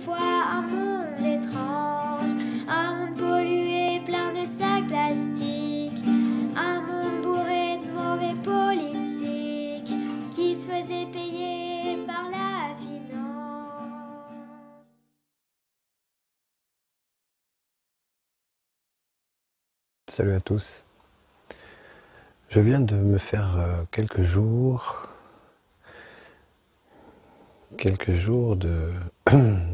fois un monde étrange, un monde pollué, plein de sacs plastiques, un monde bourré de mauvais politiques qui se faisaient payer par la finance. Salut à tous. Je viens de me faire quelques jours de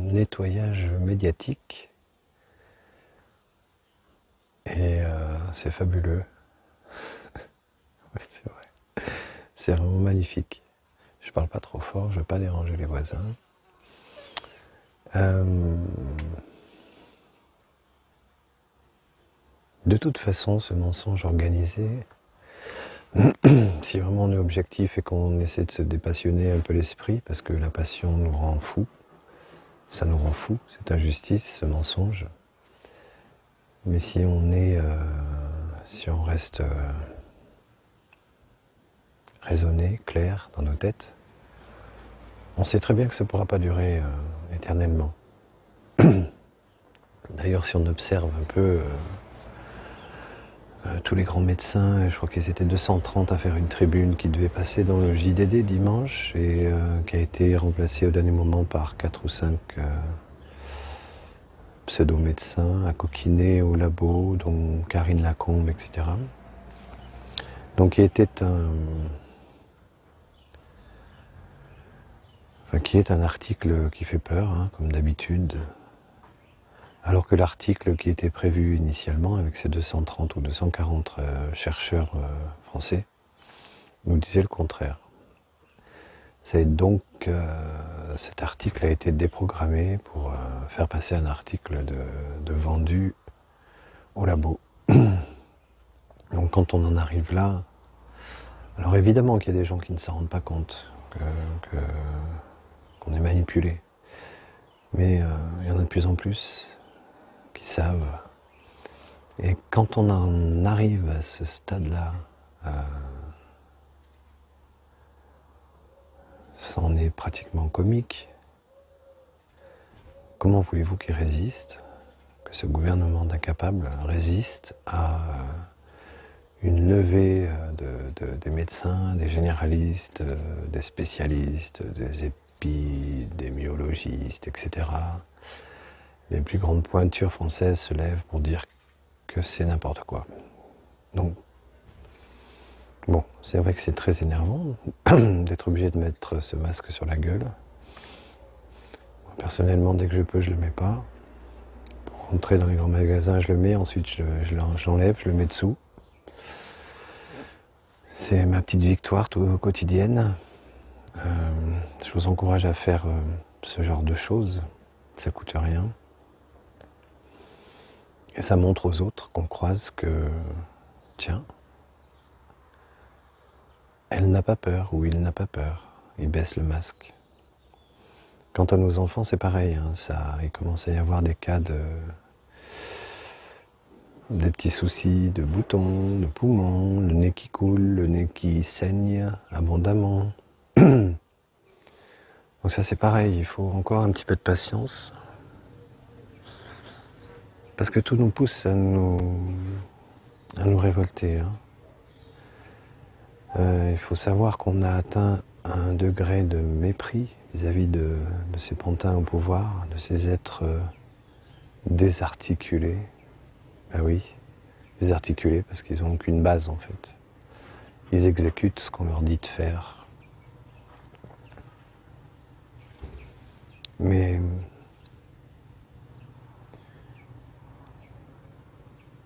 nettoyage médiatique et c'est fabuleux. Ouais, c'est vrai. C'est vraiment magnifique. Je parle pas trop fort, je veux pas déranger les voisins. De toute façon, ce mensonge organisé, si vraiment on est objectif et qu'on essaie de se dépassionner un peu l'esprit, parce que la passion nous rend fous, ça nous rend fous, cette injustice, ce mensonge. Mais si on reste raisonné, clair dans nos têtes, on sait très bien que ça ne pourra pas durer éternellement. D'ailleurs, si on observe un peu tous les grands médecins, je crois qu'ils étaient 230 à faire une tribune qui devait passer dans le JDD dimanche et qui a été remplacée au dernier moment par 4 ou 5 pseudo-médecins à coquiner au labo, dont Karine Lacombe, etc. Donc qui est un article qui fait peur, hein, comme d'habitude. Alors que l'article qui était prévu initialement, avec ces 230 ou 240 chercheurs français, nous disait le contraire. Donc, cet article a été déprogrammé pour faire passer un article de vendu au labo. Donc quand on en arrive là, alors évidemment qu'il y a des gens qui ne s'en rendent pas compte, qu'on est manipulé. Mais il y en a de plus en plus qui savent. Et quand on en arrive à ce stade-là, c'en est pratiquement comique. Comment voulez-vous qu'il résiste, que ce gouvernement d'incapables résiste à une levée des médecins, des généralistes, des spécialistes, des épidémiologistes, etc. Les plus grandes pointures françaises se lèvent pour dire que c'est n'importe quoi. Donc, bon, c'est vrai que c'est très énervant d'être obligé de mettre ce masque sur la gueule. Moi, personnellement, dès que je peux, je le mets pas. Pour rentrer dans les grands magasins, je le mets, ensuite je l'enlève, je le mets dessous. C'est ma petite victoire tout quotidienne. Je vous encourage à faire ce genre de choses, ça coûte rien. Et ça montre aux autres qu'on croise que, tiens, elle n'a pas peur ou il n'a pas peur, il baisse le masque. Quant à nos enfants, c'est pareil, hein, il commence à y avoir des cas des petits soucis de boutons, de poumons, le nez qui coule, le nez qui saigne abondamment. Donc ça c'est pareil, il faut encore un petit peu de patience. Parce que tout nous pousse à nous révolter. Hein. Il faut savoir qu'on a atteint un degré de mépris vis-à-vis de ces pantins au pouvoir, de ces êtres désarticulés. Ben oui, désarticulés parce qu'ils n'ont aucune base en fait. Ils exécutent ce qu'on leur dit de faire. Mais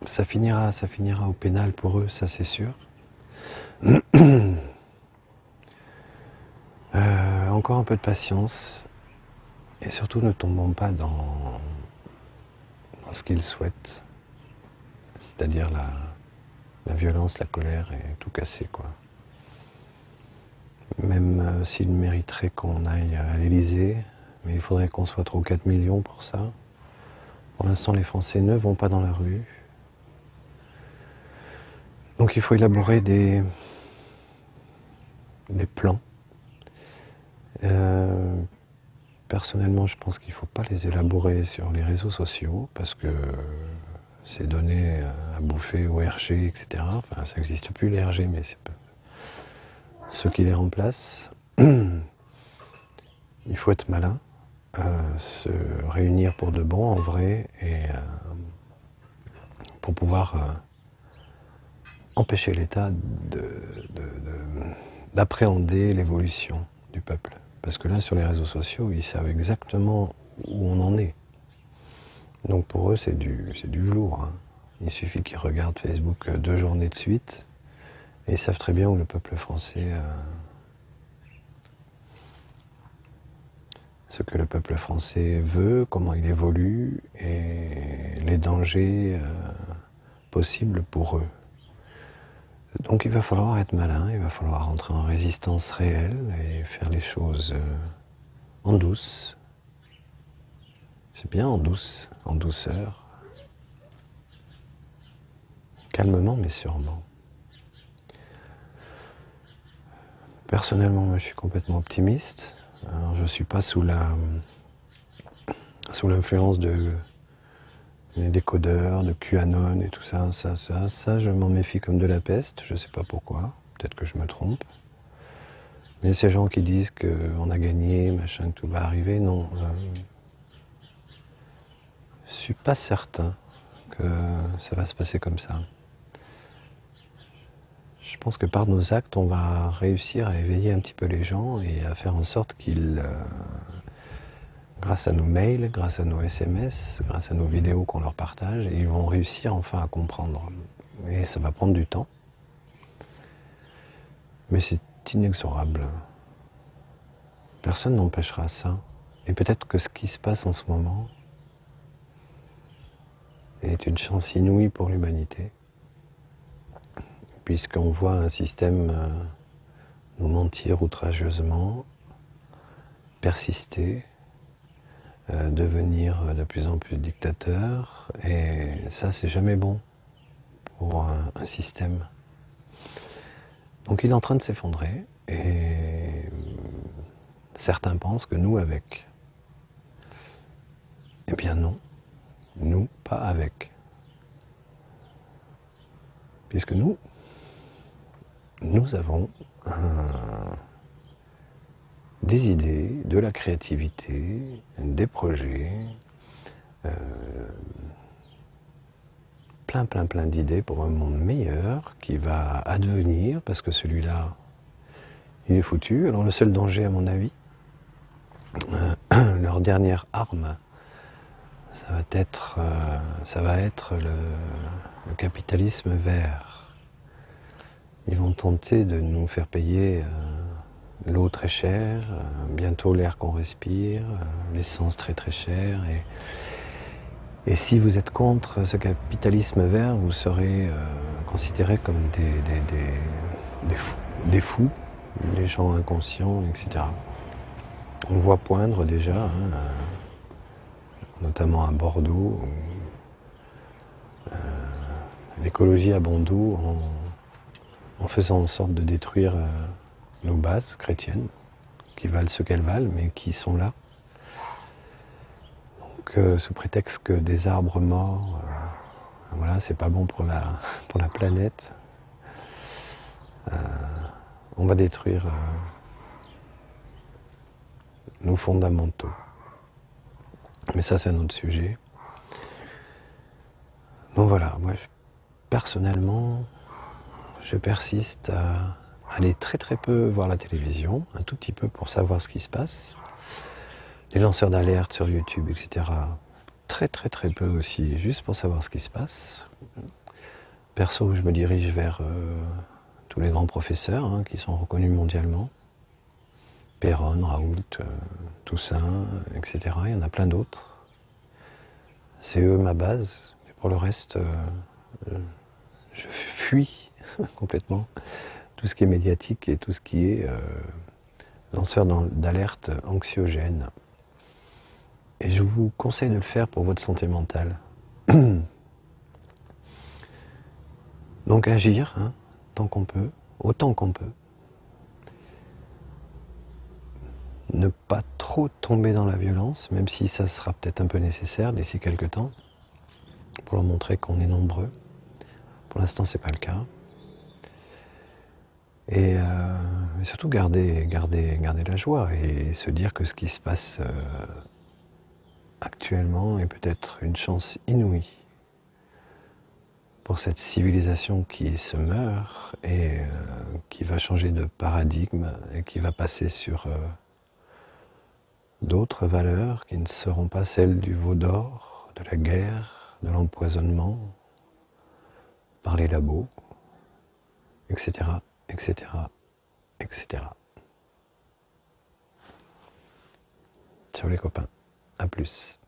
ça finira au pénal pour eux, ça c'est sûr. Encore un peu de patience et surtout ne tombons pas dans ce qu'ils souhaitent, c'est-à-dire la violence, la colère et tout casser quoi. Même s'ils mériteraient qu'on aille à l'Élysée, mais il faudrait qu'on soit 3 ou 4 millions pour ça. Pour l'instant, les Français ne vont pas dans la rue. Donc il faut élaborer des plans personnellement, je pense qu'il ne faut pas les élaborer sur les réseaux sociaux, parce que c'est donné à bouffer au RG, etc. Enfin, ça n'existe plus les RG, mais c'est ceux qui les remplacent. Il faut être malin, se réunir pour de bon, en vrai, et pour pouvoir empêcher l'État d'appréhender l'évolution du peuple. Parce que là, sur les réseaux sociaux, ils savent exactement où on en est. Donc pour eux, c'est du velours. Hein. Il suffit qu'ils regardent Facebook 2 journées de suite, et ils savent très bien où le peuple français... ce que le peuple français veut, comment il évolue, et les dangers possibles pour eux. Donc il va falloir être malin, il va falloir entrer en résistance réelle et faire les choses en douce. C'est bien en douce, en douceur. Calmement mais sûrement. Personnellement, moi, je suis complètement optimiste. Alors, je ne suis pas sous l'influence des décodeurs, de QAnon et tout ça. Ça, je m'en méfie comme de la peste. Je ne sais pas pourquoi. Peut-être que je me trompe. Mais ces gens qui disent qu'on a gagné, machin, que tout va arriver, non. Je ne suis pas certain que ça va se passer comme ça. Je pense que par nos actes, on va réussir à éveiller un petit peu les gens et à faire en sorte qu'ils, grâce à nos mails, grâce à nos SMS, grâce à nos vidéos qu'on leur partage, ils vont réussir enfin à comprendre. Et ça va prendre du temps. Mais c'est inexorable. Personne n'empêchera ça. Et peut-être que ce qui se passe en ce moment est une chance inouïe pour l'humanité. Puisqu'on voit un système nous mentir outrageusement, persister, devenir de plus en plus dictateur, et ça c'est jamais bon pour un système. Donc il est en train de s'effondrer, et certains pensent que nous avec. Eh bien non, nous pas avec. Puisque nous avons des idées, de la créativité, des projets, plein d'idées pour un monde meilleur qui va advenir, parce que celui-là, il est foutu. Alors le seul danger, à mon avis, leur dernière arme, ça va être le capitalisme vert. Ils vont tenter de nous faire payer l'eau très chère, bientôt l'air qu'on respire, l'essence très cher. Et si vous êtes contre ce capitalisme vert, vous serez considérés comme des fous, les gens inconscients, etc. On voit poindre déjà, notamment à Bordeaux, l'écologie à bon dos en faisant en sorte de détruire nos bases chrétiennes, qui valent ce qu'elles valent, mais qui sont là. Donc, sous prétexte que des arbres morts, voilà, c'est pas bon pour la planète, on va détruire nos fondamentaux. Mais ça, c'est un autre sujet. Donc voilà, moi, personnellement, je persiste à aller très peu voir la télévision, un tout petit peu pour savoir ce qui se passe. Les lanceurs d'alerte sur YouTube, etc. Très peu aussi, juste pour savoir ce qui se passe. Perso, je me dirige vers tous les grands professeurs qui sont reconnus mondialement. Péronne, Raoult, Toussaint, etc. Il y en a plein d'autres. C'est eux ma base. Et pour le reste, je fuis complètement tout ce qui est médiatique et tout ce qui est lanceur d'alerte anxiogène. Et je vous conseille de le faire pour votre santé mentale. Donc agir, tant qu'on peut, autant qu'on peut. ne pas trop tomber dans la violence, même si ça sera peut-être un peu nécessaire d'ici quelques temps, pour leur montrer qu'on est nombreux. Pour l'instant, c'est pas le cas. Et surtout garder la joie et se dire que ce qui se passe actuellement est peut-être une chance inouïe pour cette civilisation qui se meurt et qui va changer de paradigme et qui va passer sur d'autres valeurs qui ne seront pas celles du veau d'or, de la guerre, de l'empoisonnement par les labos, etc., etc., etc. Ciao les copains, à plus.